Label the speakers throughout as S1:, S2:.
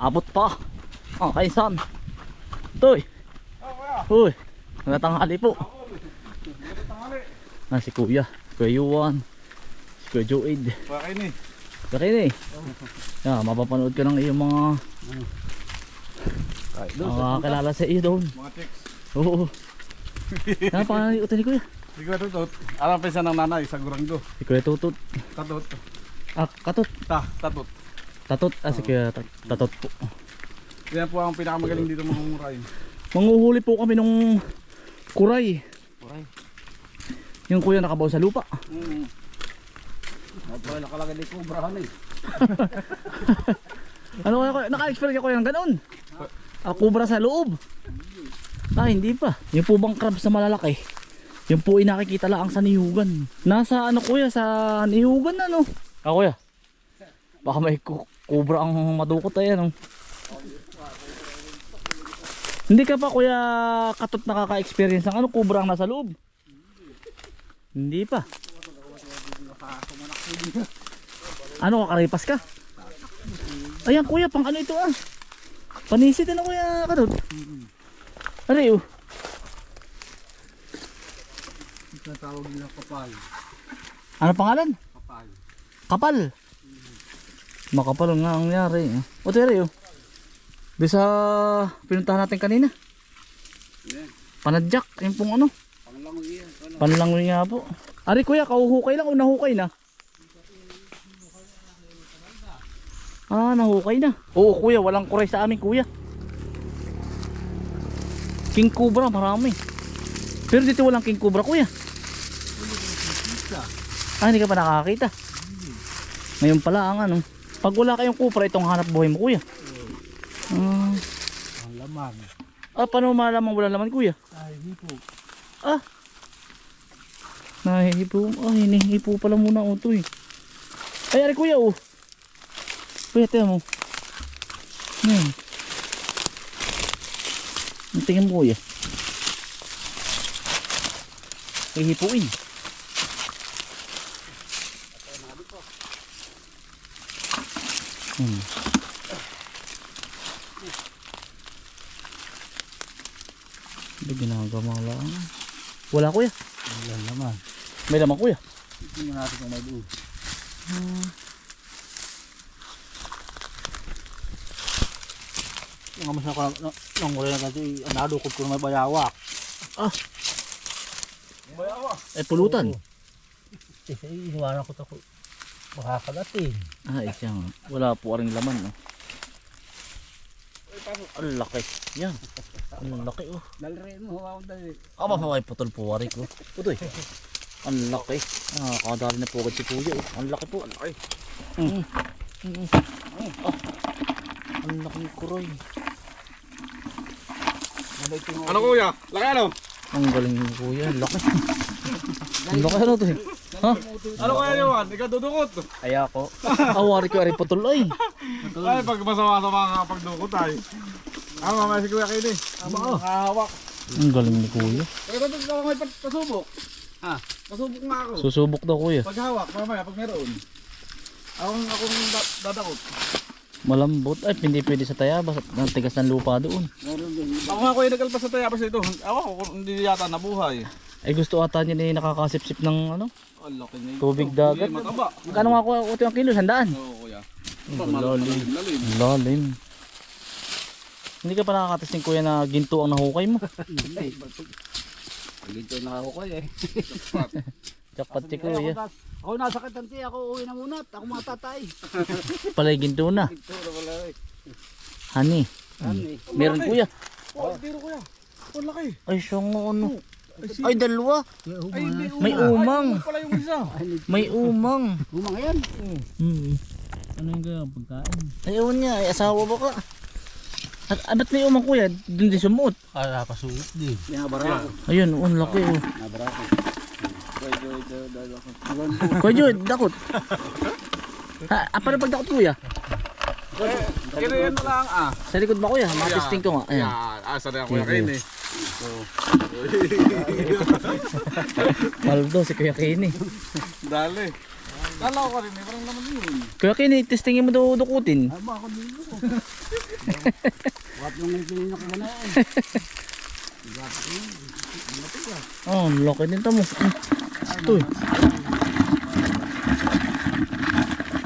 S1: Abot pa. Ah, kaisan. Toy. Uy. Natanghali po. Ah, si Kuya. Kuya Yuan. Si Kuya Joed.
S2: Bakit ni?
S1: Bakit eh? Yeah, mapapanood ka ng iyong mga kilala sa iyo doon.
S2: Mga chicks.
S1: Oo. Ano pa uto ni Kuya?
S2: Si Kuya Tutot. Alam pa ng nanay sa Guranggo.
S1: Si Kuya Tutot.
S2: Tatot.
S1: Ah, Katot.
S2: Tatot.
S1: Tatot. Ah, si Kuya Tatot po.
S2: Yan po ang pinakamagaling dito mga muray.
S1: Manguhuli po kami nung kuray.
S2: Kuray.
S1: Yung kuya nakabaw sa lupa.
S2: Pwede nakalagay ni Kubrahan eh.
S1: Ano kaya? Naka-experience ako yung ganoon. Kubra sa loob. Ah, hindi pa. Yung po bang crabs na malalaki. Yung po inakikita lang sa niyugan. Nasa ano kuya, sa niyugan na no. Ah kuya. Baka may kubra ang madukot ay ano. Hindi ka pa kuya Katot nakaka-experience ng ano kubra ang nasa loob? Hindi pa. Ano kakaripas ka? Ayan kuya, pang ano ito ah. Panisit na kuya Katot. Ano yun?
S2: Ito tawag nila kapal.
S1: Ano pangalan?
S2: Kapal.
S1: Kapal. Makapal nga ang nangyari. O tere yun. Bisa pinuntahan natin kanina.
S2: Yeah.
S1: Panadyak, yung pong ano.
S2: Panglangoy yan.
S1: Panlangoy nga po. Ari kuya, kauhukay lang o nahukay na? Ah, nahukay na. Oo kuya, walang kuray sa amin kuya. King Cobra, marami. Pero dito walang King Cobra kuya. Ah, hindi ka pa nakakita. Ngayon pala ang ano. Pag wala kayong Cobra, itong hanap buhay mo kuya.
S2: Ang laman.
S1: Ah, paano malaman wala laman kuya?
S2: Ay, hipo.
S1: Ah, nahihipo. Ah, hinihipo pala muna o ito eh. Ay, ari kuya oh. Kuya, tiyan mo. Yan. Ang tingin mo kuya. Hihipuin. Ano ginagawa lang? Wala kuya.
S2: Wala naman.
S1: May laman kuya.
S2: Tingnan natin kung may buo. Yung kamas na ko nang wala na kasi nadukot ko na may bayawak.
S1: Ah,
S2: Bayawak?
S1: pulutan.
S2: Kasi iniwanan ko ito makakalatin.
S1: Ah, isya nga. Wala po aring laman no. Ang laki. Yan. Ang laki oh.
S2: Dalrin mo, hawakan dali.
S1: Aba, may putol po wari ko. Putoy. Ang laki. Nakakadali na po agad si kuya oh. Ang laki po. Ang laki. Ah. Ang laki kuroy.
S2: Ano kuya? Laki ano?
S1: Ang galing ni kuya. Ang laki. Ang laki ano to eh. Ha?
S2: Ano kaya yun? Ikaw dudukot.
S1: Ay ako. Awari ko ari putol ay.
S2: Ay, pag masama-sama nga pagdukot ay. Ano mamaya si kuya kayo din? Nakahawak.
S1: Ang galing ni kuya.
S2: Pagkatapos ka may pasubok. Pasubok nga ako.
S1: Susubok daw kuya.
S2: Paghawak, mamaya pag meron. Akong dadakot.
S1: Malambot. Ay, hindi pwede sa tayabas at natigas ng lupa doon.
S2: Ako nga kuya nagkalpas sa tayabas ito. Ako hindi yata nabuhay.
S1: Ay gusto ata niya na nakakasipsip ng ano,
S2: Ang laki niya.
S1: tubig dagat.
S2: Mataba.
S1: Kano nga kuya, ito yung kilo, 100.
S2: Oo kuya.
S1: Lalim.
S2: Lalim.
S1: Lalim. Hindi ka pa nakakatasting kuya na ginto ang nahukay mo.
S2: Hindi. Ginto na ako kuya eh.
S1: Jackpot si kuya.
S2: Ako nasakit ang tiya, ako uwi na muna at ako matatay.
S1: Palay ginto na.
S2: Ginto na wala eh.
S1: Honey. Meron kuya.
S2: Oh, tiro kuya. Ang laki.
S1: Ay siya nga ano. Ay dalawa.
S2: Ay,
S1: May umang.
S2: Ay, pala yung isa.
S1: May umang.
S2: Umang yan.
S1: Ano yung ganyan pagkain? Ayaw niya. Ay asawa ba ka? Ba't may umang kuya? Doon di sumuot.
S2: Ah, pasuot din. Nabara ako.
S1: Ayun, ang laki oh.
S2: Nabara ako.
S1: Kuya Joy, dakot. Paano pag dakot kuya?
S2: Kaya yan mo lang
S1: Sa likod ba kuya? Matesting ko nga. Ayan.
S2: Asa na ako kayo eh.
S1: Paldo si Kuya Kenny.
S2: Dali. Dala ko rin, parang naman yun.
S1: Kuya Kenny, testingin mo daw dukutin.
S2: Aba ako dito.
S3: Wat yung ngipin na kagana eh.
S1: Oh, laki din tamo. Ito eh.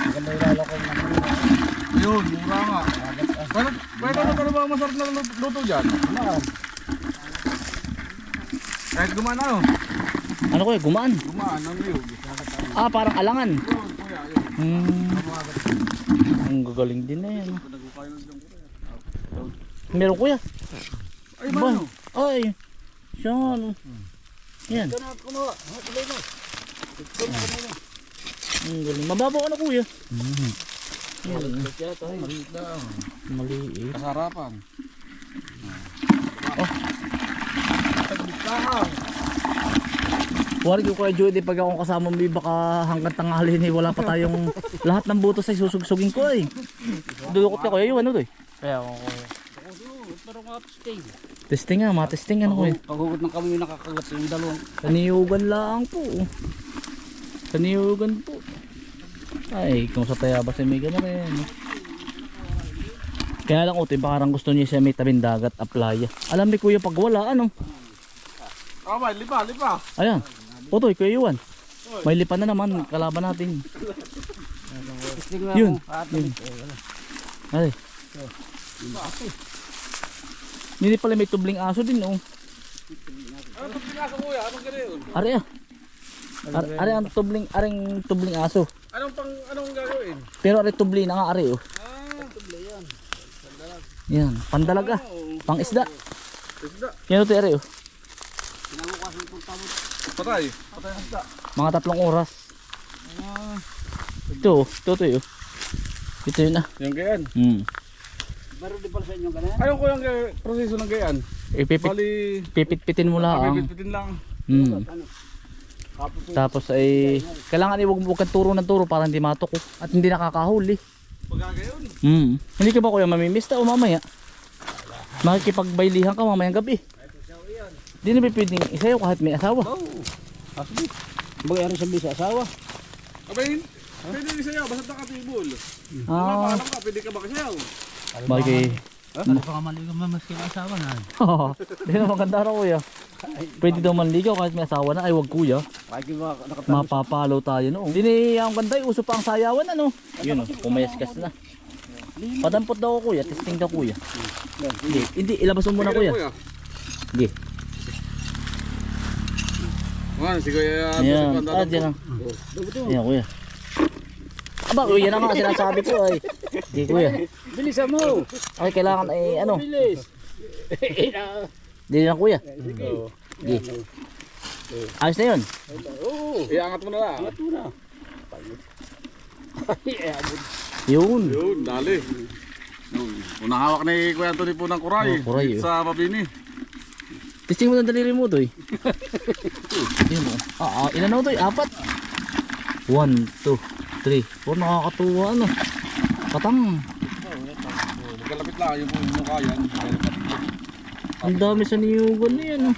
S3: Maganda yung lalakon na
S2: Yun, mura nga. Pwede na ba masarap na luto dyan? Kahit gumaan ano?
S1: Ano kuya, gumaan?
S2: Gumaan, ang niyog.
S1: Ah, parang alangan.
S2: Yun, kuya, yun.
S1: Ang gagaling din na yan. Meron kuya.
S2: Ay,
S1: Ba?
S2: mano.
S1: Ay. Siya ano. Yan. Ang galing. Mababaw na kuya. Yan.
S2: Maliit lang.
S1: Maliit.
S2: Kasarapan.
S1: Wari ko kay Judy pag akong kasama mo baka hanggang tanghali ni wala pa tayong lahat ng butos ay susugsugin ko ay. Dudukot ka kuya yung ano to eh.
S3: Kaya ako. Pero nga testing.
S1: Testing nga, matesting ano kuya.
S3: Paghugot ng kami nakakagat yung dalawang.
S1: Kaniyugan lang po. Kaniyugan po. Ay, kung sa Tayabas ay may gano'n rin. Kaya lang utoy, parang gusto niya siya may tabing dagat, aplaya. Alam ni kuya pag wala, ano?
S2: Abay, lipa, lipa.
S1: Ayan. Utoy, kuya Yuan. May lipa na naman, kalaban natin.
S3: Testing na
S1: Yun.
S3: ako. At
S1: Yun. Ay. Hindi pala may tubling aso din, oh.
S2: Ano ito pinasa kuya? Anong gano'n?
S1: Ari ah. Ari ang tubling, aring tubling aso.
S2: Anong gagawin?
S1: Pero ari tubli na nga ari, oh. Yan, pandalag ah. Pang isda.
S2: Isda.
S1: Yan ito ari, oh.
S3: Pinangukas ng pagtabot.
S2: Patay. Patay ang isda.
S1: Mga 3 oras. Ito, ito yun. Ito yun ah.
S2: Yung gayan.
S3: Meron din pala sa inyo ganyan?
S2: Anong kuyang proseso ng gayan? Bali,
S1: Pipit-pitin mo lang.
S2: pipit-pitin lang.
S3: Ano? Kapot
S1: Tapos ay kailangan huwag kang turo ng turo para hindi matuko at hindi nakakahuli.
S2: Pagkagayon.
S1: Hindi ka ba kuya mamimista o mamaya? Makikipagbaylihan ka mamayang gabi. Hindi na ba pwedeng isayaw kahit may asawa?
S3: Asli. Bagay sabi sa asawa.
S2: Abay, pwede rin sayaw, basta nakatibol.
S1: Ah,
S2: Alam ka, pwede ka ba kasayaw?
S1: bagay.
S3: Ano pa ka maligaw mamaski ang asawa na?
S1: Hindi na maganda raw kuya. Pwede daw manligaw kahit may asawa na. Ay wag kuya.
S3: Bakit ba nakatapos?
S1: Mapapalo tayo noon. Hindi ang ganda, uso pa ang sayawan ano. Yun oh, pumayaskas na. Padampot daw ako kuya, testing daw kuya. Hindi, ilabas mo muna kuya. Sige.
S2: Ano, si Kuya
S1: Ayan, dyan lang. Ayan kuya. Aba kuya na nga sinasabi ko ay. Sige kuya.
S3: Bilisan mo!
S1: Ay kailangan ay ano.
S3: Bilis!
S1: Hindi na kuya. Sige. Ayos na yun.
S3: Oo!
S2: Iangat mo na lang.
S3: Angat mo na.
S1: Yun.
S2: Yun, dali. Unang hawak ni Kuya Anthony po ng kuray.
S1: Oh, kuray,
S2: Sa Mabini.
S1: Testing mo ng daliri mo to eh. Yun oh. Ilan na to eh? 4. 1, 2, 3. Oh, nakakatuwa ano. Patang.
S2: Magkalapit lang yung mukha yan.
S1: Ang dami sa niyugan na yan oh.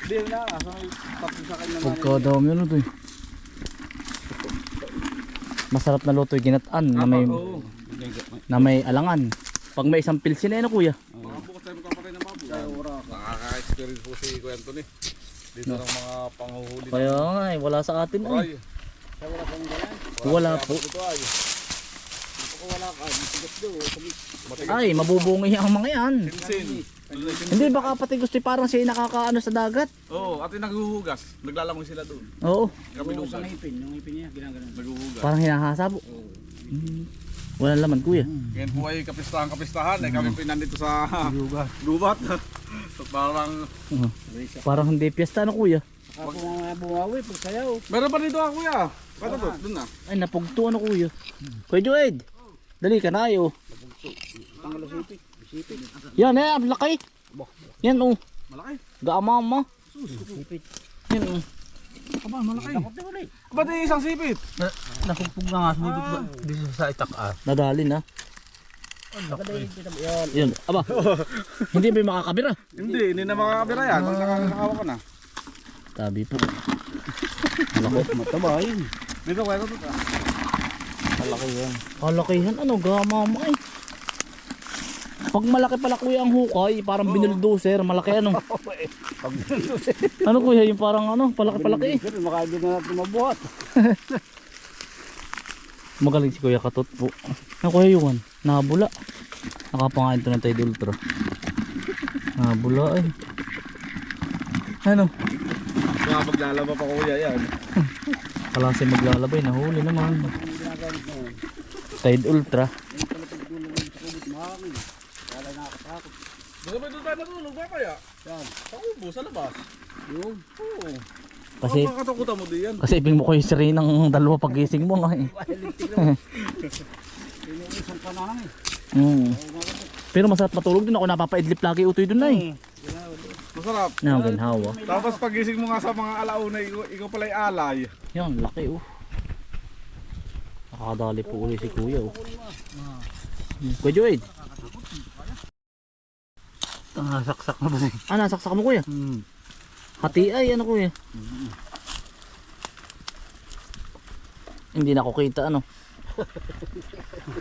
S2: Hindi na, asa may tapos sa kanya naman.
S1: Pagkadami ano to eh. Masarap na luto yung ginataan na may alangan. Pag may isang pilsin na ano kuya.
S2: Mga bukas tayo magkapatay ng baboy. Nakaka-experience po si Kuya Anthony. Dito ng mga panghuhuli.
S1: Kaya nga eh, wala sa atin
S2: Kuray.
S1: ay. Wala po.
S2: Ito ay.
S3: Wala ka, matigas doon.
S1: Ay, mabubungi ang mga yan.
S2: Sinsin.
S1: Hindi baka pati gusto parang siya nakakaano sa dagat.
S2: Oo, at yung naghuhugas. Naglalamang sila doon.
S1: Oo,
S2: Kami
S3: Yung sa
S2: lugas.
S3: ngipin, yung ngipin niya, ginaganon.
S2: Naghuhugas.
S1: parang hinahasabo. Walang laman kuya.
S2: Ngayon po ay kapistahan. Eh, kami pinandito sa gubat. So parang...
S1: Parang hindi piyesta ano kuya.
S3: Ako mga bumawi, pag sayaw.
S2: Meron pa dito kuya. Kata to, doon na.
S1: Ay napugto ano kuya. Kuya Joed, dali ka na ayo.
S3: Tanggal sa sipit. Sipit.
S1: Yan eh, ang laki. Yan oh,
S2: Malaki.
S1: gaamama.
S3: Sipit.
S1: Yan oh.
S2: Aba, malaki.
S3: Takot na ulit.
S2: Ba't yung isang sipit?
S3: Nakupog na nga, sumibit ba? Dito sa itak
S1: Nadali na. Yan, aba. Hindi ba makakabira?
S2: Hindi na makakabira yan. Pag nakakawa ka na.
S1: Tabi po.
S3: Malakot, mataba yun.
S2: Dito kuya, ito.
S3: Malaki yan.
S1: Kalakihan ano, gamama eh. Pag malaki pala kuya ang hukay, parang binuldoser, malaki ano.
S3: Pag
S1: Ano kuya, yung parang ano, palaki-palaki eh.
S3: Maka hindi na natin mabuhat.
S1: Magaling si Kuya Katot po. Ano Kuya Yuan? Nabula. Nakapangain to ng Tide Ultra. Nabula eh. Ano?
S2: Kaya maglalaba pa kuya yan.
S1: Kalasi maglalabay. Nahuli naman. Tide Ultra.
S2: Baka ba doon tayo natulog ba kaya?
S3: Yan.
S2: Sa kubo, sa labas.
S3: Yung.
S2: Oo.
S1: Kasi
S2: Makakatakutan mo din yan.
S1: kasi ibig mo ko yung siri ng dalawa pagising mo nga eh.
S3: Inuusang pa na eh.
S1: Pero masarap matulog din ako. Napapaidlip lagi utoy dun na eh.
S2: Masarap.
S1: Naginhawa.
S2: Tapos pagising mo nga sa mga alauna, ikaw pala'y alay.
S1: Yan, laki oh. Nakakadali po uli si Kuya oh. Kuya Joyd.
S3: Saksak na ba eh?
S1: Ah, nasaksak mo Kuya. Hati ay ano Kuya. Hindi na ako kita ano.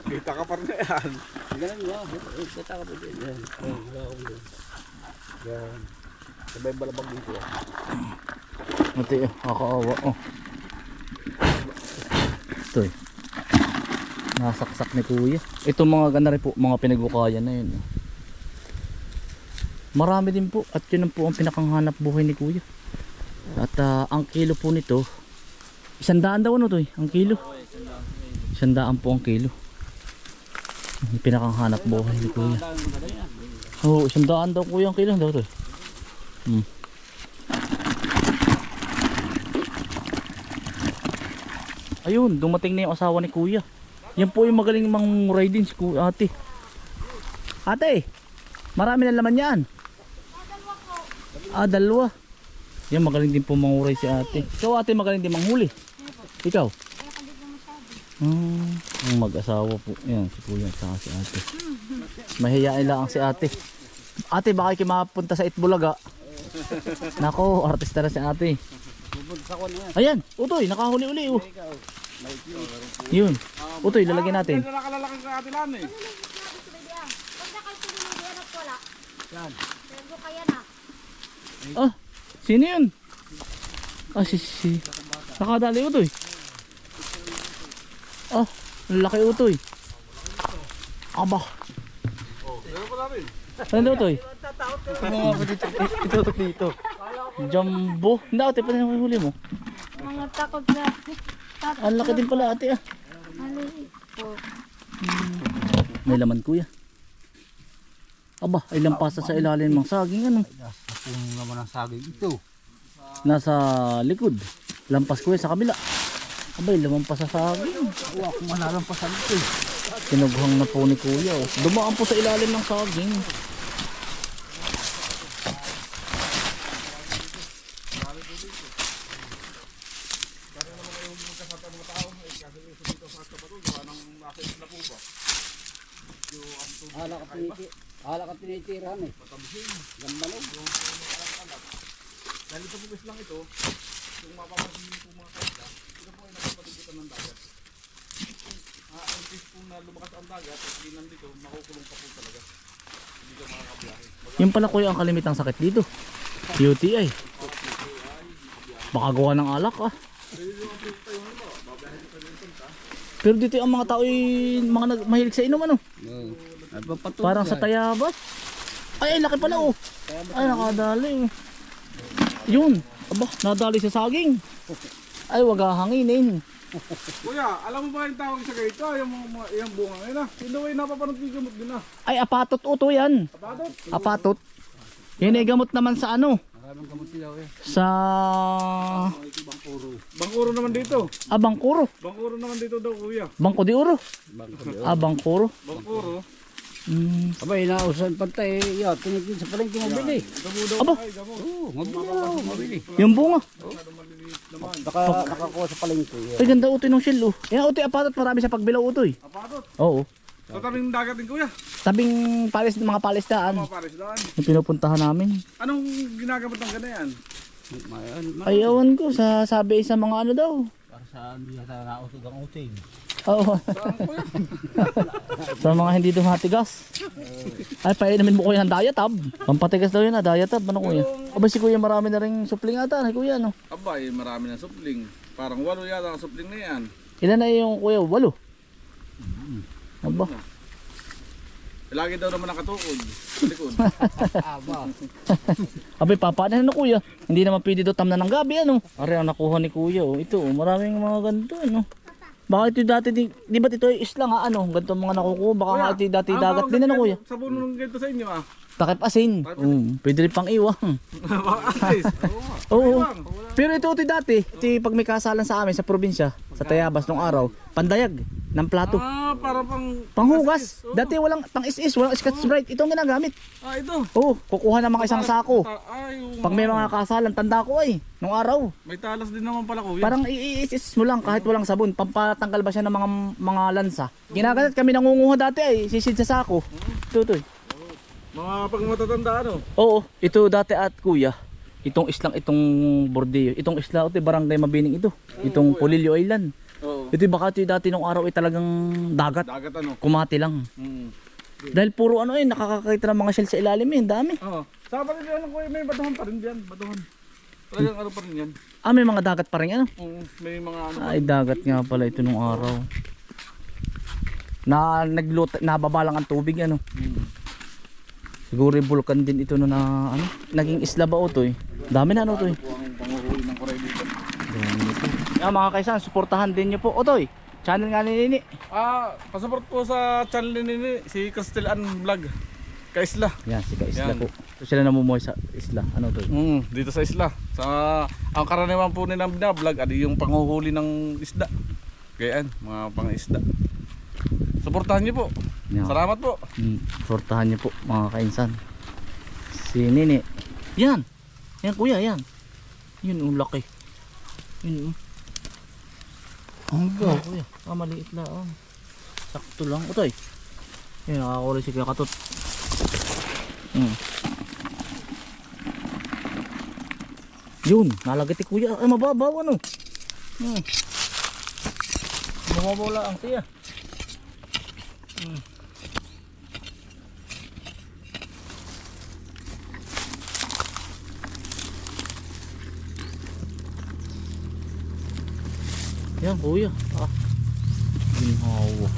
S2: Kita ka pa rin na yan.
S3: Ganun nga. Kita ka ba din? Yan. Yan. Sabay balabag dito.
S1: Hati oh, kakaawa oh. Ito eh. Nasaksak ni Kuya. Ito mga gana rin po, mga pinagbukayan na yun. Marami din po at yun po ang pinakanghanap buhay ni Kuya. At ang kilo po nito 100 daw ano to eh, ang kilo. 100 po ang kilo. Ang pinakanghanap buhay ni Kuya. Oo, 100 daw Kuya ang kilo daw to eh. Ayun, dumating na yung asawa ni Kuya. Yan po yung magaling manguray din si ate. Ate, marami na laman yan. Ah, dalawa. Yan, magaling din po manguray si ate. Ikaw ate, magaling din manghuli. Ikaw? Ang mag-asawa po. Yan, si Kuya at saka si ate. Mahihain lang si ate. Ate, baka kayo mapunta sa Itbulaga. Nako, artista na si ate. Ayan, utoy, nakahuli uli oh. Yun. Utoy, lalagyan natin.
S2: Kaya nakalalaki sa atilan eh.
S1: Ah, sino yun? Ah, si. Nakadali utoy. Ah, laki utoy. Aba.
S2: Oh, meron pa namin.
S1: Ano utoy? Ito dito. Jumbo. Hindi, ate, pa na huli mo.
S4: Mga takot na.
S1: Ang laki din pala ate ah.
S4: Maliit po.
S1: May laman Kuya. Aba, ay lampasa sa ilalim ng saging ano.
S3: Kung naman ang saging ito.
S1: Nasa likod. Lampas Kuya sa kabila. Abay, laman pa sa saging.
S3: Uwa, kung malalampasan ito eh.
S1: Kinughang na po ni Kuya oh. Dumaan po sa ilalim ng saging.
S3: Hala ka tinitirahan eh. Gambalog.
S2: Dahil ito bubis lang ito, kung mapapansin po mga kaisla, ito po ay nakapalibutan ng dagat. Ang fish po na lumakas ang dagat, at hindi nandito, makukulong pa po talaga. Hindi ka makakabiyahe.
S1: Yung pala Kuya ang kalimitang sakit dito. UTI. Baka gawa ng alak ah. Pero dito ang mga tao mga mahilig sa inom ano. Parang sa Tayabas. Ay, laki pala oh. Ay, nakadali. Yun. Aba, nadali sa saging. Ay, wag hanginin.
S2: Kuya, alam mo ba yung tawag sa ganito? Yung bunga ngayon ah. Sino ay napapanood yung gamot din ah?
S1: Ay, apatot uto yan.
S2: Apadot?
S1: Apatot. Yun ay gamot naman sa ano?
S3: Maraming gamot sila eh.
S1: Sa
S2: Bangkuro naman dito.
S1: Bangkuro.
S2: Bangkuro naman dito daw kuya.
S1: Bangko di oro. Bangkuro.
S2: Bangkuro.
S3: Abay, nausan pantay. Yan, tinigil sa palengke mabili.
S2: Damo daw
S1: Aba.
S2: ay gamot.
S3: Oo, mabili.
S1: Yung bunga.
S3: Nakakuha sa palengke.
S1: Ay, ganda utoy ng shell oh. Yan utoy apatot, marami sa pagbilaw utoy.
S2: Apadot.
S1: Oo.
S2: Sa tabing dagat din kuya.
S1: Tabing palis, mga palistaan.
S2: Mga pares daan.
S1: Yung pinupuntahan namin.
S2: Anong ginagamit ng ganayan?
S1: Ay, awan ko. Sabi sa mga ano daw.
S3: Para sa hindi yata nausog ang uting.
S1: Oo.
S2: Saan ko yan?
S1: Sa mga hindi dumatigas. Ay, painumin mo kuya ng diatab. Pampatigas daw yun na, diatab. Ano kuya? Aba si kuya marami na rin supling ata. Ay kuya, no?
S2: Aba, marami na supling. Parang 8 yata ang supling na yan.
S1: Ilan na yung kuya? 8. Aba.
S2: Lagi daw naman nakatukod. Sa likod.
S3: Aba.
S1: Abay, papaanan na kuya. Hindi naman pwede daw tamna ng gabi, ano? Ari ang nakuha ni kuya, oh. Ito, oh. Maraming mga ganito, ano? Baka ito dati, di ba't ito ay isla nga, ano? Ganito ang mga nakukuha. Baka nga ito dati dagat din, ano kuya?
S2: Sa puno ng ganito sa inyo ah.
S1: Takip asin. Pwede rin pang iwang.
S2: Bakit? Oo nga.
S1: Oo.
S2: Iwang.
S1: Pero ito dati, ito pag may kasalan sa amin sa probinsya, sa Tayabas nung araw, pandayag ng plato.
S2: Ah, para pang...
S1: Panghugas.
S2: Oo.
S1: Dati walang pang is walang Scotch Brite. Ito ang ginagamit.
S2: Ah, ito.
S1: Oo, kukuha ng mga isang sako.
S2: Ay, oo
S1: Pag may
S2: nga.
S1: mga kasalan, tanda ko ay, nung araw.
S2: May talas din naman pala kuya.
S1: Parang iisis mo lang kahit walang sabon, pampatanggal ba siya ng mga lansa. Ginaganat kami nangunguha dati ay, sisid sa sako. Tutoy.
S2: Mga pag matatanda ano.
S1: Oo, ito dati at kuya. Itong islang itong Bordeo. Itong isla ito, barangay Mabining ito. Itong Polillo Island.
S2: Oo.
S1: Ito baka ito dati nung araw ay talagang dagat.
S2: Dagat ano.
S1: Kumati lang. Dahil puro ano nakakakita ng mga shell sa ilalim eh, dami.
S2: Oo. Sa pa rin yan kuya, may batuhan pa rin diyan, batuhan. Talagang ano pa rin yan.
S1: Ah, may mga dagat pa rin ano.
S2: Oo, may mga ano.
S1: Ay, dagat nga pala ito nung araw. Nababa lang ang tubig ano. Siguro yung vulkan din ito no na ano, naging isla ba o to eh. Dami na ano to eh.
S2: Ang panguhuli ng koray dito.
S1: Mga kaisan, suportahan din nyo po. Otoy, channel nga ni Nini.
S2: Ah, pasupport po sa channel ni si Crystal Ann Vlog. Kaisla.
S1: Yan, si Kaisla
S2: Yan.
S1: po. So, sila namumuhay sa isla. Ano to?
S2: Dito sa isla. Sa ang karaniwan po nilang binablog adi yung panghuhuli ng isda. Gayaan, mga pang-isda. Suportahan niyo po.
S1: Yan.
S2: Salamat po.
S1: Suportahan nyo po mga kainsan. Si Nini. Yan. Yan kuya, yan. Yun, ang laki. Yun, ang kuya. Ah, maliit lang. Sakto lang. Otoy. Yan, nakakulay si Kuya Katot. Yun, nalagati kuya. Ay, mababaw ano. Mababaw lang siya. Yan kuya. Ginhawa.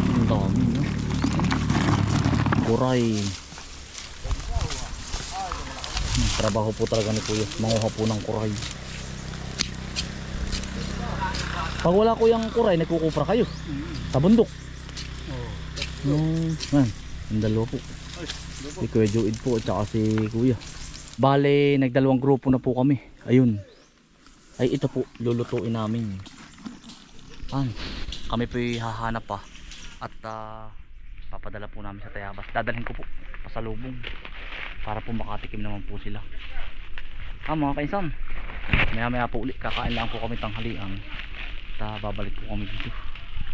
S1: Ang dami no. Kuray. Trabaho po talaga ni kuya. Manguha po ng kuray. Pag wala kuyang kuray, nagkukupra kayo. Sa bundok. Yan. Ang dalawa po. Si Kuya Joid po at saka si Kuya. Bale, nagdalawang grupo na po kami. Ayun. Ay ito po, lulutuin namin. Kami po hahanap pa. At papadala po namin sa Tayabas. Dadalhin ko po pasalubong. Para po makatikim naman po sila. Mga kainsan. Maya maya po ulit. Kakain lang po kami tanghalian. At babalik po kami dito.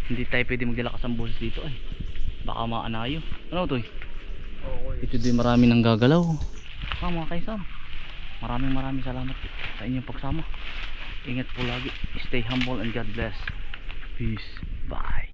S1: Hindi tayo pwede magdala kasamboses dito ay. Baka maanayo. Ano to eh? Ito din marami nang gagalaw. Mga kaisan, maraming salamat po sa inyong pagsama. Ingat po lagi. Stay humble and God bless. Peace. Bye.